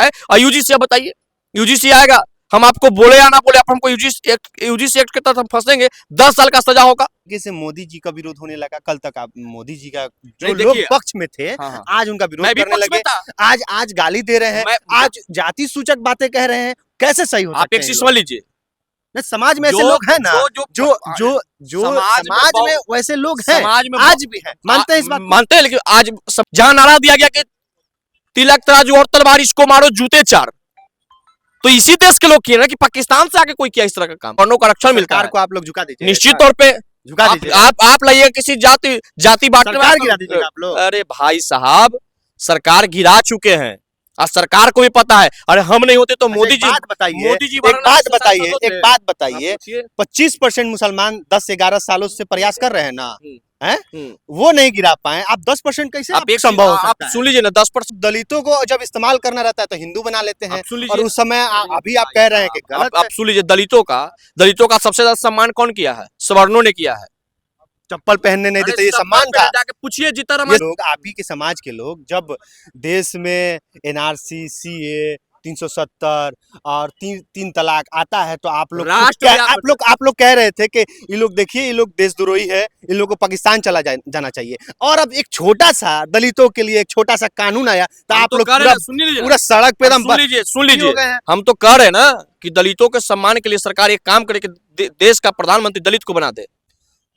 है। और यूजीसी बताइए, यूजीसी आएगा, हम आपको बोले या ना बोले, आप हमको यूजीसी एक्ट के तहत हम फंसेंगे, 10 साल का सजा होगा। से मोदी जी का विरोध होने लगा। कल तक आप मोदी जी का जो नहीं, लोग देखिए, पक्ष में थे, हाँ। आज उनका विरोध मैं भी करने पक्ष में लगे। था। आज गाली दे रहे हैं, आज जाति सूचक बातें कह रहे हैं। कैसे सही हो आप सकते एक हैं चीज ये समझ लोग? लीजिए, नहीं, समाज में ऐसे लोग हैं ना, जो समाज में वैसे लोग हैं, समाज में आज भी हैं, मानते हैं इस बात को? मानते हैं, लेकिन आज सब जहां नारा दिया गया कि तिलक तराजू और तलवार, इसको मारो जूते चार, तो इसी देश के लोग किए ना, कि पाकिस्तान से आके कोई किया इस तरह का काम। वर्णों का रक्षण मिलता है, को आप लोग झुका दीजिए, निश्चित तौर पे झुका दीजिए। आप लाइए किसी जाति बांटने सरकार गिरा दीजिएगा आप लोग। अरे भाई साहब, सरकार गिरा चुके हैं और सरकार को भी पता है। अरे हम नहीं होते तो मोदी जी, एक बात बताइए, एक बात बताइए, 25% मुसलमान 10-11 सालों से प्रयास कर रहे हैं ना, हैं? वो नहीं गिरा पाए, आप 10% कैसे आप संभव हो सकता है? आप सुन लीजिए ना, 10% दलितों को जब इस्तेमाल करना रहता है तो हिंदू बना लेते हैं, और उस समय अभी आप कह रहे हैं कि गलत। आप सुन लीजिए, दलितों का सबसे ज्यादा सम्मान कौन किया है? सवर्णों ने किया है। चप्पल पहनने नहीं देते, ये सम्मान था। जाके पूछिए जितना ये लोग, आप ही के समाज के लोग, जब देश में एनआरसी, सीए, 370 और तीन तलाक आता है तो आप लोग कह रहे थे कि ये लोग, देखिए, ये लोग देशद्रोही है, इन लोगों को पाकिस्तान चला जाना चाहिए। और अब एक छोटा सा दलितों के लिए एक छोटा सा कानून आया तो आप लोग पूरा सड़क पे सुन लीजिए, हम तो कह रहे हैं ना कि दलितों के सम्मान के लिए सरकार एक काम करे कि देश का प्रधानमंत्री दलित को बना दे।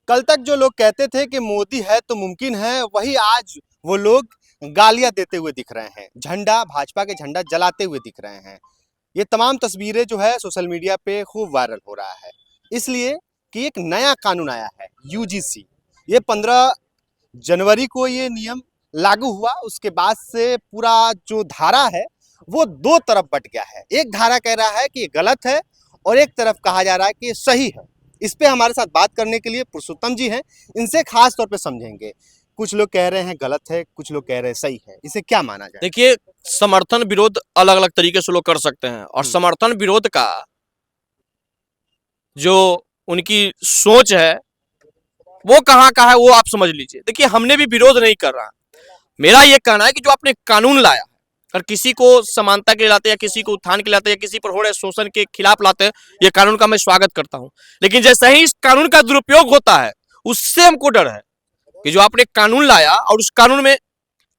कल तक जो लोग कहते थे कि मोदी है तो मुमकिन है, वही आज वो लोग गालियां देते हुए दिख रहे हैं, भाजपा के झंडा जलाते हुए दिख रहे हैं। ये तमाम तस्वीरें जो है सोशल मीडिया पे खूब वायरल हो रहा है, इसलिए कि एक नया कानून आया है, यूजीसी। ये 15 जनवरी को ये नियम लागू हुआ। उसके बाद से पूरा जो धारा है वो दो तरफ बट गया है। एक धारा कह रहा है कि ये गलत है और एक तरफ कहा जा रहा है कि ये सही है। इस पे हमारे साथ बात करने के लिए पुरुषोत्तम जी हैं, इनसे खास तौर पे समझेंगे। कुछ लोग कह रहे हैं गलत है, कुछ लोग कह रहे हैं सही है, इसे क्या माना जाए? देखिए, समर्थन विरोध अलग अलग तरीके से लोग कर सकते हैं, और समर्थन विरोध का जो उनकी सोच है वो कहाँ का है वो आप समझ लीजिए। देखिए, हमने भी विरोध नहीं कर रहा, मेरा ये कहना है कि जो आपने कानून लाया और किसी को समानता के लाते, या किसी को उत्थान के लाते, या किसी पर हो रहे शोषण के खिलाफ लाते हैं, ये कानून का मैं स्वागत करता हूं। लेकिन जैसे ही इस कानून का दुरुपयोग होता है, उससे हमको डर है कि जो आपने कानून लाया, और उस कानून में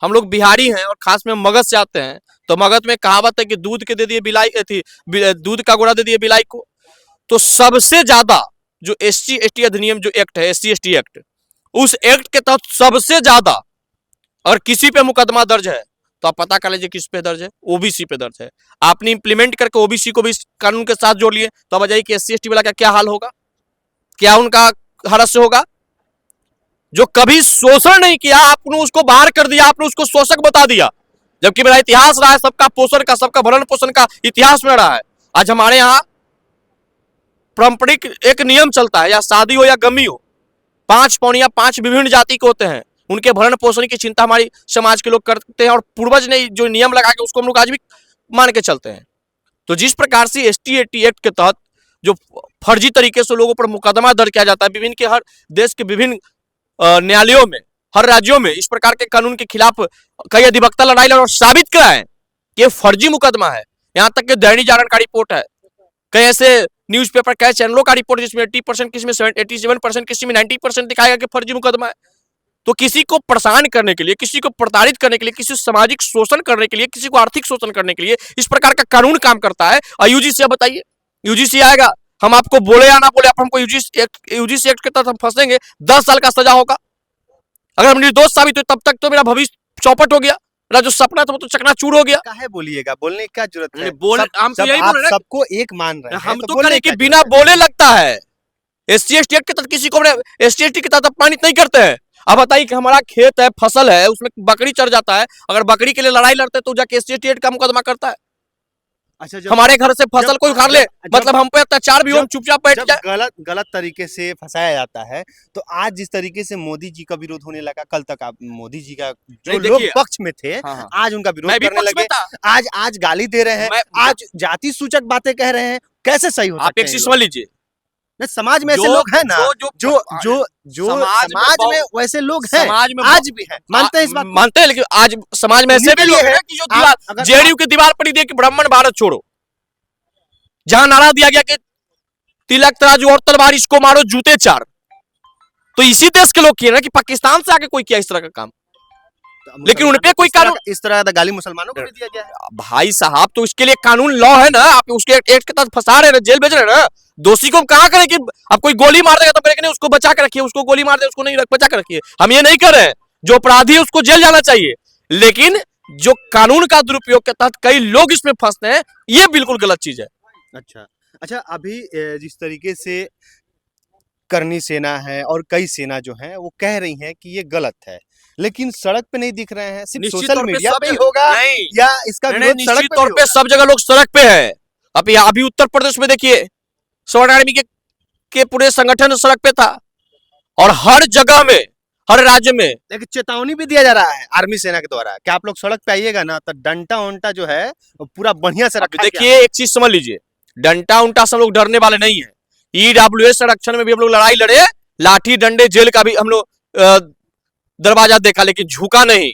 हम लोग बिहारी हैं और खास में मगध से आते हैं, तो मगध में कहावत है कि दूध के दे दिए बिलाई थी, दूध का गोरा दे दिए बिलाई को। तो सबसे ज्यादा जो SC ST अधिनियम जो एक्ट है, SC ST एक्ट, उस एक्ट के तहत सबसे ज्यादा अगर किसी पे मुकदमा दर्ज है तो आप पता कर लीजिए किस पे दर्ज है, ओबीसी पे दर्ज है। आपने इंप्लीमेंट करके ओबीसी को भी कानून के साथ जोड़ लिए, तो अब बताइए कि SC ST वाला का क्या हाल होगा, क्या उनका हरस्य होगा? जो कभी शोषण नहीं किया, आपने उसको बाहर कर दिया, आपने उसको शोषक बता दिया, जबकि मेरा इतिहास रहा है सबका पोषण का, सबका भरण पोषण का इतिहास में रहा है। आज हमारे यहाँ पारंपरिक एक नियम चलता है, या शादी हो या गमी हो, 5 पौनिया 5 विभिन्न जाति के होते हैं, उनके भरण पोषण की चिंता हमारी समाज के लोग करते हैं, और पूर्वज ने जो नियम लगा के उसको हम लोग आज भी मान के चलते हैं। तो जिस प्रकार से ST ST एक्ट के तहत जो फर्जी तरीके से लोगों पर मुकदमा दर्ज किया जाता है, विभिन्न के हर देश के विभिन्न न्यायालयों में, हर राज्यों में इस प्रकार के कानून के खिलाफ कई अधिवक्ता लड़ाई लड़ और साबित कराए कि ये फर्जी मुकदमा है। यहाँ तक कि दैनिक जागरण का रिपोर्ट है, कई ऐसे न्यूज़पेपर, कई चैनलों का रिपोर्ट जिसमें 80% किसी में 87%, किसी में 90% दिखाएगा कि फर्जी मुकदमा है। तो किसी को परेशान करने के लिए, किसी को प्रताड़ित करने के लिए, किसी सामाजिक शोषण करने के लिए, किसी को आर्थिक शोषण करने के लिए इस प्रकार का कानून काम करता है। और यूजीसी बताइए, यूजीसी आएगा, हम आपको बोले या ना बोले, आप हमको यूजीसी एक्ट के तहत हम फंसेंगे, 10 साल का सजा होगा। अगर हम निर्दोष साबित हुए तब तक तो मेरा भविष्य चौपट हो गया, मेरा जो सपना था वो तो चकनाचूर हो गया। काहे बोलिएगा, बोलने की क्या जरूरत है? हम तो यही बोल रहे हैं, सबको एक मान रहे हैं, हम तो कह रहे कि बिना बोले लगता है। SC ST एक्ट के तहत किसी को SC ST के तहत अपमानित नहीं करते हैं। अब बताइए कि हमारा खेत है, फसल है, उसमें बकरी चढ़ जाता है, अगर बकरी के लिए लड़ाई लड़ते तो जाके SC ST एक्ट का मुकदमा करता है। अच्छा, हमारे घर से फसल कोई उखाड़ ले, मतलब हम पे अत्याचार भी हो, चुपचाप बैठ जाए। गलत तरीके से फंसाया जाता है। तो आज जिस तरीके से मोदी जी का विरोध होने लगा, कल तक आप मोदी जी का जो लोग पक्ष में थे, आज उनका विरोध करने लगे। आज गाली दे रहे हैं, आज जाति सूचक बातें कह रहे हैं। कैसे सही हो सकते हैं? आप एक चीज समझ लीजिए, नहीं, समाज में ऐसे जो लोग हैं ना, जो जो जो जो समाज में समाज में वैसे लोग हैं, समाज में आज भी हैं, मानते हैं इस बात को? मानते हैं, लेकिन आज समाज में ऐसे उन्हीं के भी लोग लिए हैं है। कि जो आप दीवार अगर जेडीयू की दीवार पर ही दिया कि ब्राह्मण भारत छोड़ो, जहां नारा दिया गया कि तिलक तराजू और तलवार इसको मारो जूते चार, तो इसी देश के लोग किए ना, कि पाकिस्तान से आके कोई किया इस तरह का काम, लेकिन उनपे कोई कानून, इस तरह का गाली मुसलमानों को भी दिया गया है। भाई साहब तो इसके लिए कानून लॉ है ना, आप उसके एक्ट के तहत फंसा रहे हैं, जेल भेज रहे हैं ना। दोषी को हम कहा करें कि अब कोई गोली मार देगा तो ब्रेक नहीं, उसको बचा के रखिए, उसको गोली मार दे उसको नहीं बचा के रखिए, हम ये नहीं कर रहे हैं। जो अपराधी है उसको जेल जाना चाहिए, लेकिन जो कानून का दुरुपयोग के तहत कई लोग इसमें फंसते हैं, ये बिल्कुल गलत चीज है। अच्छा अच्छा, अभी जिस तरीके से करनी सेना है और कई सेना जो है वो कह रही हैं कि ये गलत है, लेकिन सड़क पे नहीं दिख रहे हैं, सिर्फ निश्चित सोशल तौर पे मीडिया सब पे ही जगह- होगा नहीं, या इसका नहीं, विरोध सड़क निश्चित पे तौर भी पे होगा? सब जगह लोग सड़क पे है। अभी उत्तर प्रदेश में देखिए, स्वर्ण आर्मी के पूरे संगठन सड़क पे था, और हर जगह में, हर राज्य में लेकिन चेतावनी भी दिया जा रहा है आर्मी सेना के द्वारा कि आप लोग सड़क पे आइएगा ना तो डंटा वंटा जो है वो पूरा बढ़िया से रखा गया है। देखिए एक चीज समझ लीजिए, डंटा उंटा सब लोग डरने वाले नहीं है। ईडब्ल्यूएस संरक्षण में भी हम लोग लड़ाई लड़े, लाठी डंडे जेल का भी हम लोग दरवाजा देखा, लेकिन झुका नहीं।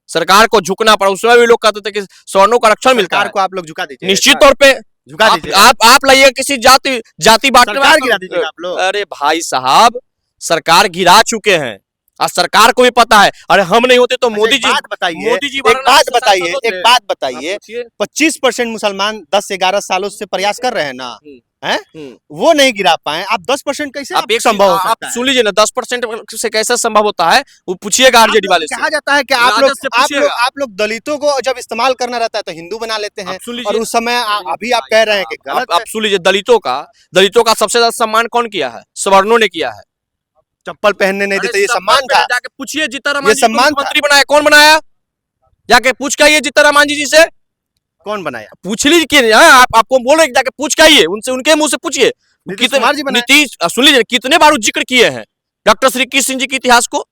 सरकार को झुकना पड़ा, उसमें भी लोग कहते थे कि सवर्णों का रक्षण मिलता सरकार है। को आप लोग झुका दीजिए, निश्चित तौर पे झुका दीजिए, आप लाइए किसी जाति बांटने सरकार गिरा दीजिएगा आप लोग। अरे भाई साहब, सरकार गिरा चुके हैं और सरकार को भी पता है। अरे हम नहीं होते तो मोदी जी, एक बात बताइए, मोदी जी एक बात वाराणसी से बताइए, सांसद एक होते। बात आप बताइए, पूछिए। 25% मुसलमान 10-11 सालों से प्रयास कर रहे हैं ना, हैं? हम्म। वो नहीं गिरा पाए, आप 10% कैसे आप एक संभव हो आप सकता है? सुन लीजिए ना, 10% से कैसे संभव होता है, वो पूछिएगा आरजेडी वाले से। कहा जाता है कि राजद से पूछिएगा। आप लोग दलितों को जब इस्तेमाल करना रहता है तो हिंदू बना लेते हैं, आप सुन और लीजिए, उस समय अभी आप कह रहे हैं कि गलत आप सुन लीजिए, दलितों का सबसे ज्यादा सम्मान कौन किया है? सवर्णों ने किया है। चप्पल पहनने नहीं देते, ये सम्मान था। जाके पूछिए जीतन ये सम्मान था। मुख्यमंत्री बनाया कौन बनाया? जाके पूछ के आइए जीतन मांझी जी से, कौन बनाया? पूछ लीजिए। आपको बोल रहे जाके पूछ के आइए उनसे, उनके मुंह से पूछिए। नीतीश कुमार जी बनाए। नीतीश, सुन लीजिए, कितने बार जिक्र किए हैं डॉक्टर श्री कृष्ण सिंह जी के इतिहास को,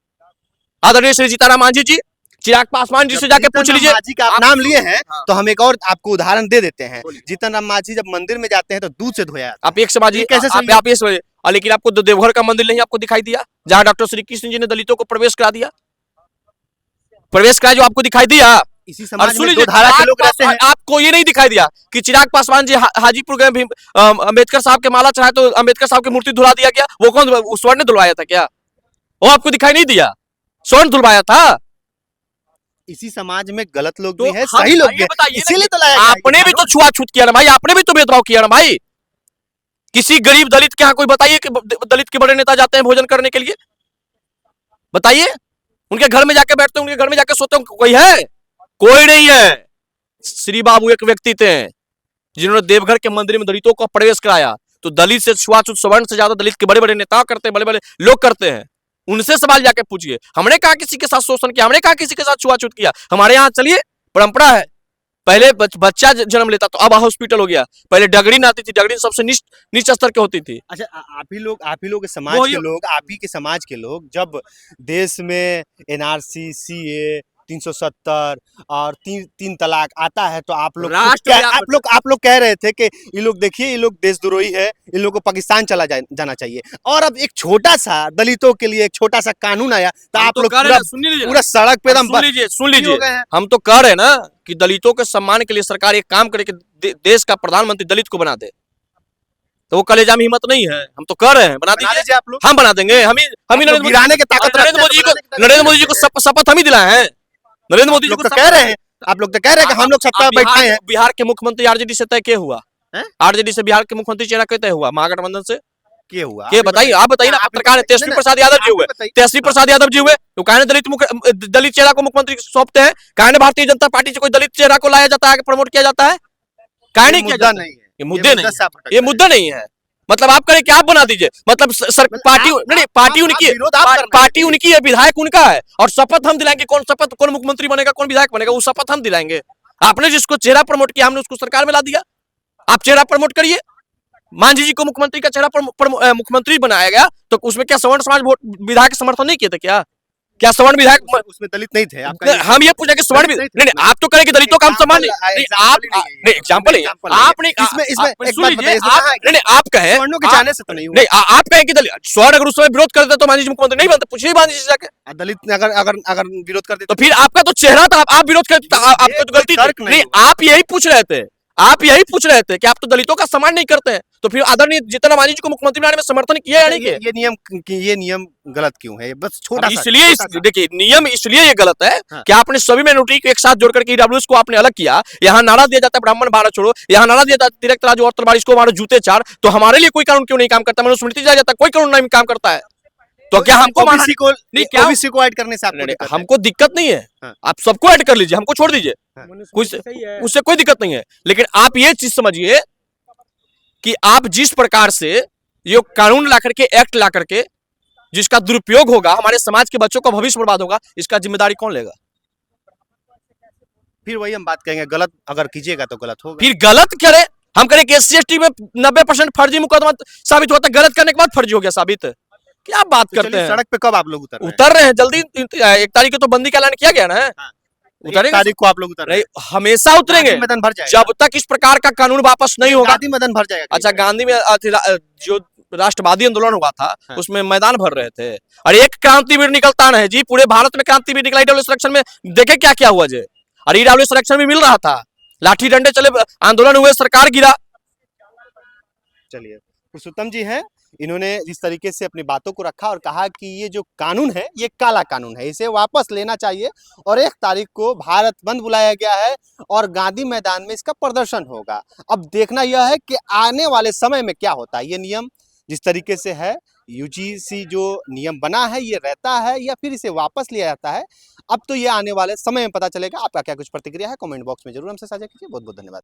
आदरणीय श्री जीतन मांझी जी, चिराग पासवान जी से जाके पूछ लीजिए। मांझी का आप नाम लिए हैं, हाँ। तो हम एक और आपको उदाहरण दे देते हैं। जीतन राम मांझी जब मंदिर में जाते हैं तो दूध से धोया जाता आप एक समझिए, ये कैसे सही है? आप ये समझिए, लेकिन आपको देवघर का मंदिर नहीं आपको दिखाई दिया, जहां डॉक्टर श्री कृष्ण जी ने दलितों को प्रवेश करा दिया, प्रवेश कराया, जो आपको दिखाई दिया? है। इसी और समाज सुन में लीजिए, दो धारा के लोग रहते हैं। आपको ये नहीं दिखाई दिया कि चिराग पासवान जी हाजीपुर गए, अम्बेडकर साहब के माला चढ़ाए तो अम्बेडकर साहब की मूर्ति धुला दिया गया? वो कौन, स्वर्ण ने धुलवाया था क्या? वो आपको दिखाई नहीं दिया? स्वर्ण धुलवाया था? इसी समाज में गलत लोग तो भी हैं, हम सही लोग भी ये हैं, बताइए ना इसीलिए कि तो लाया गया है आपने ये भी तो कानून। छुआछूत किया ना भाई, आपने भी तो भेदभाव किया ना भाई। किसी गरीब दलित के यहाँ कोई बताइए कि दलित के बड़े नेता जाते हैं भोजन करने के लिए, बताइए? उनके घर में जाके बैठते हैं, उनके घर में जाके सोते हैं, कोई है? कोई नहीं है। श्री बाबू एक व्यक्ति थे जिन्होंने देवघर के मंदिर में दलितों को प्रवेश कराया। तो दलित से छुआछूत सवर्ण से ज्यादा दलित के बड़े बड़े नेता करते हैं, बड़े बड़े लोग करते हैं। उनसे सवाल जाके पूछिए। हमने कहा किसी के साथ शोषण किया, हमने कहा किसी के साथ छुआछूत किया? हमारे यहाँ चलिए परंपरा है, पहले बच्चा जन्म लेता तो अब हॉस्पिटल हो गया, पहले डगरीन आती थी, डगरीन सबसे नीच स्तर की होती थी। अच्छा, आप ही लोग समाज के लोग, आप ही के समाज के लोग जब देश में एनआरसी, सीए, 370 और तीन तलाक आता है तो आप लोग आप लोग कह रहे थे कि ये लोग देखिए, ये लोग देशद्रोही है, इन लोग को पाकिस्तान जाना चाहिए। और अब एक छोटा सा दलितों के लिए एक छोटा सा कानून आया तो आप लोग पूरा सड़क पे एकदम सुन लीजिए, हम तो कह रहे हैं ना कि दलितों के सम्मान के लिए सरकार एक काम करे कि देश का प्रधानमंत्री दलित को बना दे। तो वो कलेजा में हिम्मत नहीं है, हम तो कह रहे हैं बना दीजिए आप लोग। हम बना देंगे, हम ही गिराने की ताकत नरेंद्र मोदी जी को शपथ हम ही दिलाए हैं। नरेंद्र मोदी जी को कह रहे हैं, आप लोग तो कह रहे हैं कि हम लोग सत्ता में बैठाए हैं। बिहार के मुख्यमंत्री आरजेडी से तय क्या हुआ? आरजेडी से बिहार के मुख्यमंत्री चेहरा क्या तय हुआ? महागठबंधन से क्या हुआ? क्या बताइए, आप बताइए ना। पत्रकार है तेजस्वी प्रसाद यादव जी हुए, तो कहने दलित चेहरा को मुख्यमंत्री सौंपते हैं? कहने भारतीय जनता पार्टी से कोई दलित चेहरा को लाया जाता है, प्रमोट किया जाता है? कहने किया जाता है? ये मुद्दे नहीं, ये मुद्दा नहीं है। मतलब आप करें कि आप बना दीजिए, मतलब पार्टी उनकी है, विधायक उनका है, और शपथ हम दिलाएंगे। कौन मुख्यमंत्री बनेगा, कौन विधायक बनेगा, वो शपथ हम दिलाएंगे। आपने जिसको चेहरा प्रमोट किया, हमने उसको सरकार में ला दिया। आप चेहरा प्रमोट करिए। मांझी जी को मुख्यमंत्री का चेहरा मुख्यमंत्री बनाया गया, तो उसमें क्या सवर्ण समाज विधायक समर्थन नहीं किए थे क्या? क्या सवर्ण विधायक उसमें दलित नहीं थे आपका? हम ये पूछे कि सवर्ण दलित नहीं थे। नहीं नहीं, आप तो करें कि दलितों का हम सम्मान नहीं, आप नहीं एग्जाम्पल नहीं, आपने इसमें एक बात सुन लीजिए, बताइए, इसमें आप कहा है कि नहीं नहीं, आप कहें सवर्णों के चाहने से तो नहीं हुआ। नहीं, आप कहें कि दलित स्वर्ण अगर उस समय विरोध करते तो मान लीजिए मुख्यमंत्री नहीं बनते, पूछिए मान लीजिए जाके। दलित ने अगर अगर अगर विरोध कर तो देते फिर आपका तो चेहरा था, आप विरोध करते तो आपको तो गलती तर्क थी। नहीं नहीं, आप यही पूछ रहे थे, आप यही पूछ रहे थे कि आप तो दलितों का सम्मान नहीं करते हैं, तो फिर आदरणीय जीतन राम मांझी जी को मुख्यमंत्री बनाने में समर्थन किया या नहीं किया? ये नियम गलत क्यों है? ये बस छोटा सा, इसलिए छोटा सा। देखिए नियम इसलिए ये गलत है हाँ। कि आपने सभी माइनॉरिटी को एक साथ जोड़ करके ईडब्ल्यूएस को आपने अलग किया। यहाँ नारा दिया जाता है ब्राह्मण भारत छोड़ो, यहाँ नारा दिया जाता है तिरक तराजू और तलवार इसको मारो जूते चार, तो हमारे लिए कोई कानून क्यों नहीं काम करता? मनुस्मृति दिया जाता है, कोई कानून नहीं काम करता है, तो क्या हमको माना ओबीसी को नहीं? क्या ओबीसी को ऐड करने से आपको नहीं, दिक्कत है? हमको दिक्कत नहीं है, हाँ। आप सबको ऐड कर लीजिए, हमको छोड़ दीजिए, उससे कोई दिक्कत नहीं है। लेकिन आप ये चीज समझिए कि आप जिस प्रकार से ये कानून ला करके, एक्ट ला करके, जिसका दुरुपयोग होगा, हमारे समाज के बच्चों का भविष्य बर्बाद होगा, इसका जिम्मेदारी कौन लेगा? फिर वही हम बात कहेंगे, गलत अगर कीजिएगा तो गलत होगा। फिर गलत करे, हम करें कि SC/ST में 90% फर्जी मुकदमा साबित होता है, गलत करने के बाद फर्जी हो गया साबित, क्या बात तो करते चलिए, हैं? सड़क पे कब आप लोग उतर रहे हैं? उतर रहे हैं जल्दी, 1 तारीख को तो बंदी का ऐलान किया गया ना, हाँ। उतरेंगे। 1 तारीख को आप लोग उतर रहे नहीं, हैं? हमेशा उतरेंगे गांधी मैदान भर जाएगा। जब तक इस प्रकार का कानून वापस नहीं होगा। गांधी मैदान भर जाएगा। अच्छा, गांधी में जो राष्ट्रवादी आंदोलन हुआ था, हाँ। उसमें मैदान भर रहे थे, और एक क्रांतिवीर निकलता नहीं जी, पूरे भारत में क्रांतिवीर निकला। ईडब्ल्यू सिलेक्शन में देखे क्या क्या हुआ जे, और ईडब्ल्यू सिलेक्शन भी मिल रहा था, लाठी डंडे चले, आंदोलन हुए, सरकार गिरा। चलिए, पुरुषोत्तम जी हैं, इन्होंने जिस तरीके से अपनी बातों को रखा और कहा कि ये जो कानून है ये काला कानून है, इसे वापस लेना चाहिए, और 1 तारीख को भारत बंद बुलाया गया है और गांधी मैदान में इसका प्रदर्शन होगा। अब देखना यह है कि आने वाले समय में क्या होता है। ये नियम जिस तरीके से है, यूजीसी जो नियम बना है ये रहता है या फिर इसे वापस लिया जाता है, अब तो ये आने वाले समय में पता चलेगा। आपका क्या कुछ प्रतिक्रिया है, कमेंट बॉक्स में जरूर हमसे साझा कीजिए। बहुत बहुत धन्यवाद।